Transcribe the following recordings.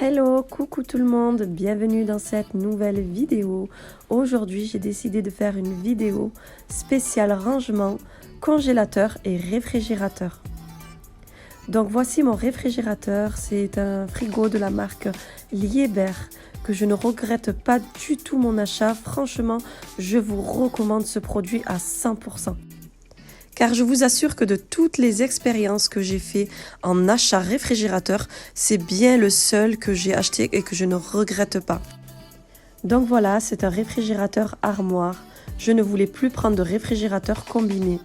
Hello, coucou tout le monde, bienvenue dans cette nouvelle vidéo. Aujourd'hui, j'ai décidé de faire une vidéo spéciale rangement, congélateur et réfrigérateur. Donc voici mon réfrigérateur, c'est un frigo de la marque Liebherr que je ne regrette pas du tout mon achat. Franchement, je vous recommande ce produit à 100%. Car je vous assure que de toutes les expériences que j'ai fait en achat réfrigérateur, c'est bien le seul que j'ai acheté et que je ne regrette pas. Donc voilà, c'est un réfrigérateur armoire. Je ne voulais plus prendre de réfrigérateur combiné.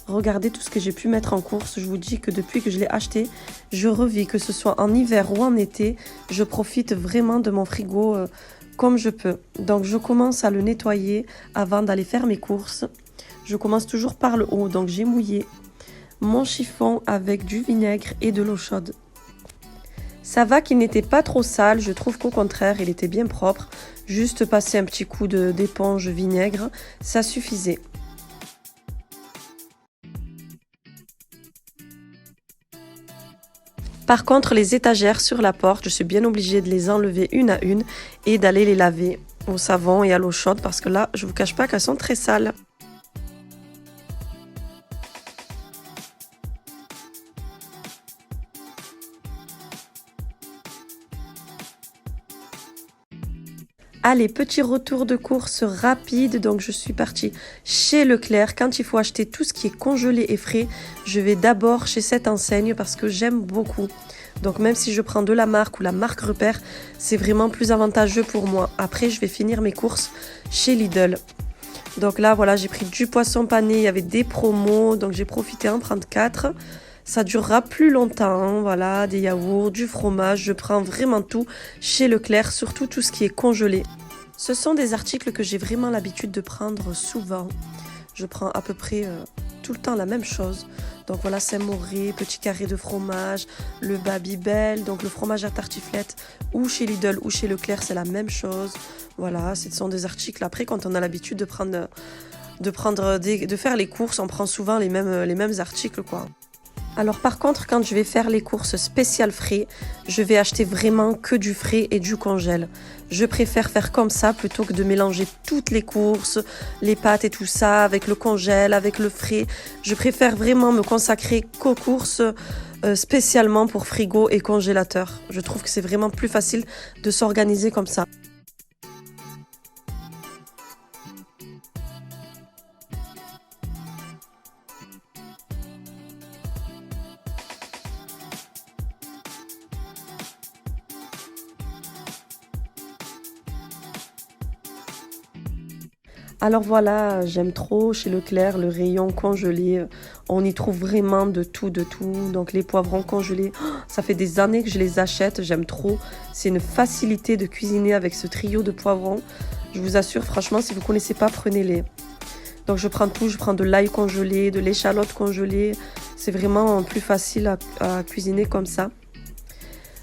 Regardez tout ce que j'ai pu mettre en course. Je vous dis que depuis que je l'ai acheté, je revis, que ce soit en hiver ou en été. Je profite vraiment de mon frigo comme je peux. Donc je commence à le nettoyer avant d'aller faire mes courses. Je commence toujours par le haut, donc j'ai mouillé mon chiffon avec du vinaigre et de l'eau chaude. Ça va qu'il n'était pas trop sale, je trouve qu'au contraire, il était bien propre. Juste passer un petit coup d'éponge vinaigre, ça suffisait. Par contre, les étagères sur la porte, je suis bien obligée de les enlever une à une et d'aller les laver au savon et à l'eau chaude parce que là, je ne vous cache pas qu'elles sont très sales. Allez, petit retour de course rapide, donc je suis partie chez Leclerc. Quand il faut acheter tout ce qui est congelé et frais, je vais d'abord chez cette enseigne parce que j'aime beaucoup. Donc même si je prends de la marque ou la marque repère, c'est vraiment plus avantageux pour moi. Après, je vais finir mes courses chez Lidl. Donc là, voilà, j'ai pris du poisson pané, il y avait des promos, donc j'ai profité en prendre 4. Ça durera plus longtemps, hein, voilà, des yaourts, du fromage, je prends vraiment tout chez Leclerc, surtout tout ce qui est congelé. Ce sont des articles que j'ai vraiment l'habitude de prendre souvent. Je prends à peu près tout le temps la même chose. Donc voilà, Saint-Mauré, petit carré de fromage, le Babybel, donc le fromage à tartiflette, ou chez Lidl ou chez Leclerc, c'est la même chose. Voilà, ce sont des articles. Après, quand on a l'habitude de faire les courses, on prend souvent les mêmes articles, quoi. Alors par contre, quand je vais faire les courses spéciales frais, je vais acheter vraiment que du frais et du congèle. Je préfère faire comme ça plutôt que de mélanger toutes les courses, les pâtes et tout ça, avec le congèle, avec le frais. Je préfère vraiment me consacrer qu'aux courses spécialement pour frigo et congélateur. Je trouve que c'est vraiment plus facile de s'organiser comme ça. Alors voilà, j'aime trop chez Leclerc le rayon congelé. On y trouve vraiment de tout, de tout. Donc les poivrons congelés, ça fait des années que je les achète, j'aime trop. C'est une facilité de cuisiner avec ce trio de poivrons. Je vous assure, franchement, si vous ne connaissez pas, prenez-les. Donc je prends tout, je prends de l'ail congelé, de l'échalote congelée. C'est vraiment plus facile à cuisiner comme ça.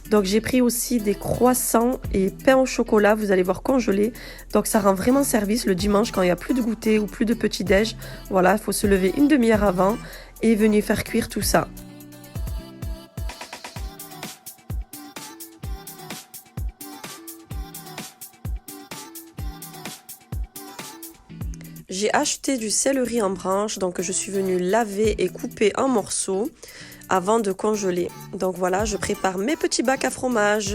Donc j'ai pris aussi des croissants et pain au chocolat, vous allez voir congelés. Donc ça rend vraiment service le dimanche quand il n'y a plus de goûter ou plus de petit-déj. Voilà, il faut se lever une demi-heure avant et venir faire cuire tout ça. J'ai acheté du céleri en branches, donc je suis venue laver et couper en morceaux avant de congeler. Donc voilà, je prépare mes petits bacs à fromage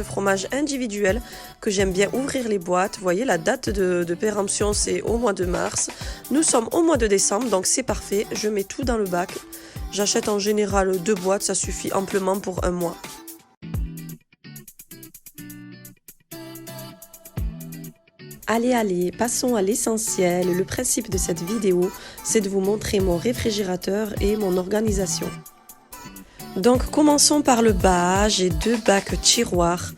individuel que j'aime bien ouvrir les boîtes. Vous voyez, la date de péremption, c'est au mois de mars. Nous sommes au mois de décembre, donc c'est parfait. Je mets tout dans le bac. J'achète en général 2 boîtes, ça suffit amplement pour un mois. Allez, passons à l'essentiel. Le principe de cette vidéo, c'est de vous montrer mon réfrigérateur et mon organisation. Donc commençons par le bas, j'ai 2 bacs tiroirs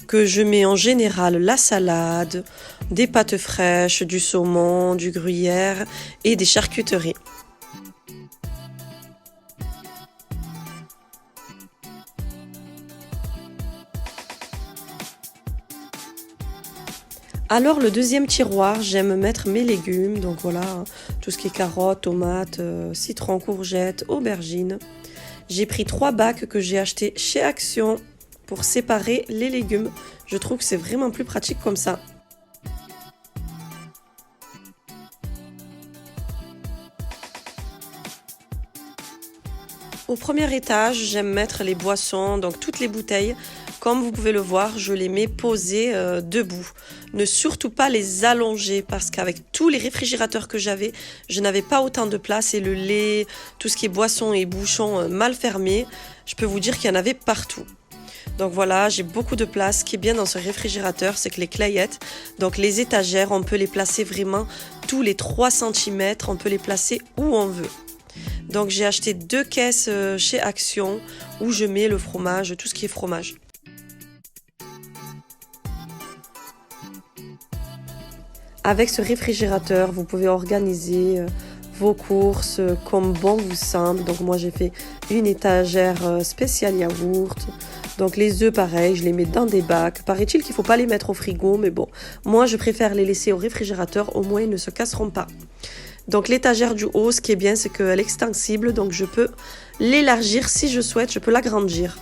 que je mets en général la salade, des pâtes fraîches, du saumon, du gruyère et des charcuteries. Alors le deuxième tiroir, j'aime mettre mes légumes, donc voilà, tout ce qui est carottes, tomates, citrons, courgettes, aubergines. J'ai pris 3 bacs que j'ai achetés chez Action. pour séparer les légumes. Je trouve que c'est vraiment plus pratique comme ça. Au premier étage, j'aime mettre les boissons, donc toutes les bouteilles. Comme vous pouvez le voir, je les mets posées debout. Ne surtout pas les allonger parce qu'avec tous les réfrigérateurs que j'avais, je n'avais pas autant de place et le lait, tout ce qui est boissons et bouchons mal fermés, je peux vous dire qu'il y en avait partout. Donc voilà, j'ai beaucoup de place. Ce qui est bien dans ce réfrigérateur, c'est que les clayettes, donc les étagères, on peut les placer vraiment tous les 3 cm, on peut les placer où on veut. Donc j'ai acheté 2 caisses chez Action où je mets le fromage, tout ce qui est fromage. Avec ce réfrigérateur, vous pouvez organiser vos courses comme bon vous semble. Donc moi j'ai fait une étagère spéciale yaourt. Donc les œufs pareil, je les mets dans des bacs. Paraît-il qu'il ne faut pas les mettre au frigo, mais bon, moi je préfère les laisser au réfrigérateur, au moins ils ne se casseront pas. Donc l'étagère du haut, ce qui est bien, c'est qu'elle est extensible, donc je peux l'élargir si je souhaite, je peux l'agrandir.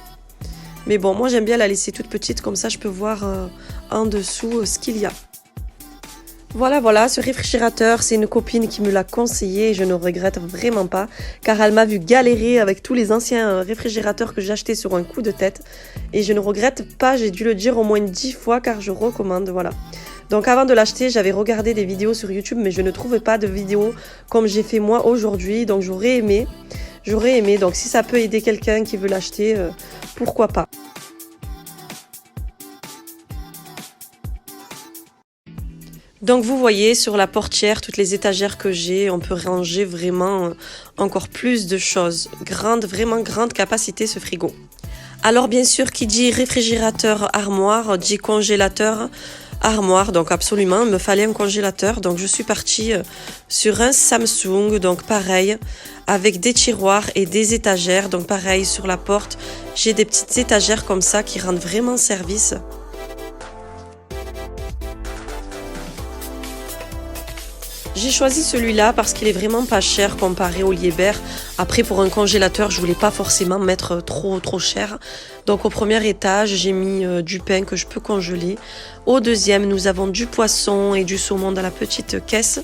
Mais bon, moi j'aime bien la laisser toute petite, comme ça je peux voir en dessous ce qu'il y a. Voilà, ce réfrigérateur, c'est une copine qui me l'a conseillé et je ne regrette vraiment pas, car elle m'a vu galérer avec tous les anciens réfrigérateurs que j'ai achetés sur un coup de tête. Et je ne regrette pas, j'ai dû le dire au moins 10 fois, car je recommande, voilà. Donc avant de l'acheter, j'avais regardé des vidéos sur YouTube, mais je ne trouvais pas de vidéos comme j'ai fait moi aujourd'hui, donc j'aurais aimé. Donc si ça peut aider quelqu'un qui veut l'acheter, pourquoi pas. Donc vous voyez sur la portière, toutes les étagères que j'ai, on peut ranger vraiment encore plus de choses. Vraiment grande capacité ce frigo. Alors bien sûr, qui dit réfrigérateur armoire, dit congélateur armoire. Donc absolument, il me fallait un congélateur. Donc je suis partie sur un Samsung, donc pareil, avec des tiroirs et des étagères. Donc pareil, sur la porte, j'ai des petites étagères comme ça qui rendent vraiment service. J'ai choisi celui-là parce qu'il est vraiment pas cher comparé au Liebherr. Après, pour un congélateur, je voulais pas forcément mettre trop cher. Donc au premier étage, j'ai mis du pain que je peux congeler. Au deuxième, nous avons du poisson et du saumon dans la petite caisse.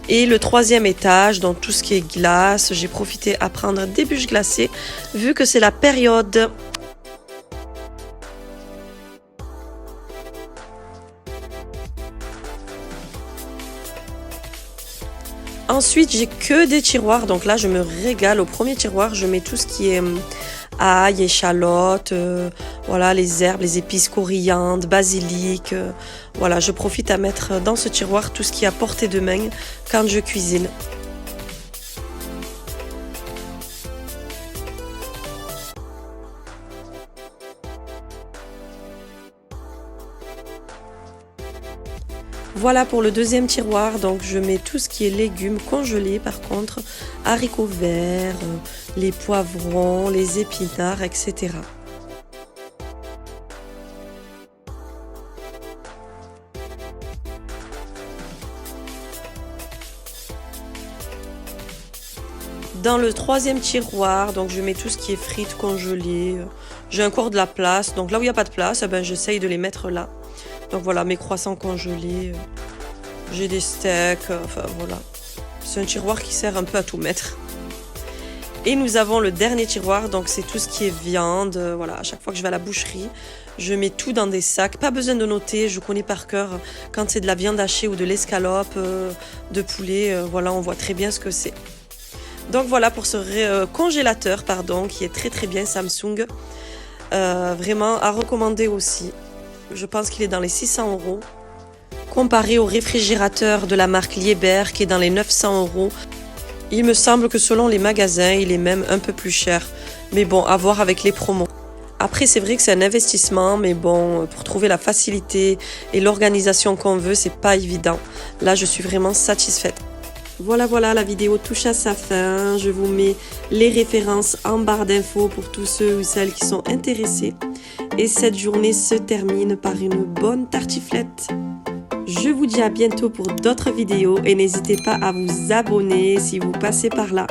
Et le troisième étage, dans tout ce qui est glace, j'ai profité à prendre des bûches glacées vu que c'est la période. Ensuite, j'ai que des tiroirs, donc là je me régale. Au premier tiroir, je mets tout ce qui est ail, échalotes, voilà, les herbes, les épices, coriandre, basilic. Voilà, je profite à mettre dans ce tiroir tout ce qui est à portée de main quand je cuisine. Voilà pour le deuxième tiroir, donc je mets tout ce qui est légumes congelés par contre, haricots verts, les poivrons, les épinards, etc. Dans le troisième tiroir, donc je mets tout ce qui est frites congelées. J'ai encore de la place, donc là où il n'y a pas de place, eh ben, j'essaye de les mettre là. Donc voilà, mes croissants congelés, j'ai des steaks, enfin voilà. C'est un tiroir qui sert un peu à tout mettre. Et nous avons le dernier tiroir, donc c'est tout ce qui est viande. Voilà, à chaque fois que je vais à la boucherie, je mets tout dans des sacs. Pas besoin de noter, je connais par cœur quand c'est de la viande hachée ou de l'escalope, de poulet. Voilà, on voit très bien ce que c'est. Donc voilà pour ce congélateur, pardon, qui est très bien Samsung. Vraiment à recommander aussi. Je pense qu'il est dans les 600 €. Comparé au réfrigérateur de la marque Liebherr qui est dans les 900 €. Il me semble que selon les magasins, il est même un peu plus cher. Mais bon, à voir avec les promos. Après, c'est vrai que c'est un investissement, mais bon, pour trouver la facilité et l'organisation qu'on veut, c'est pas évident. Là, je suis vraiment satisfaite. Voilà, la vidéo touche à sa fin. Je vous mets les références en barre d'infos pour tous ceux ou celles qui sont intéressés. Et cette journée se termine par une bonne tartiflette. Je vous dis à bientôt pour d'autres vidéos et n'hésitez pas à vous abonner si vous passez par là.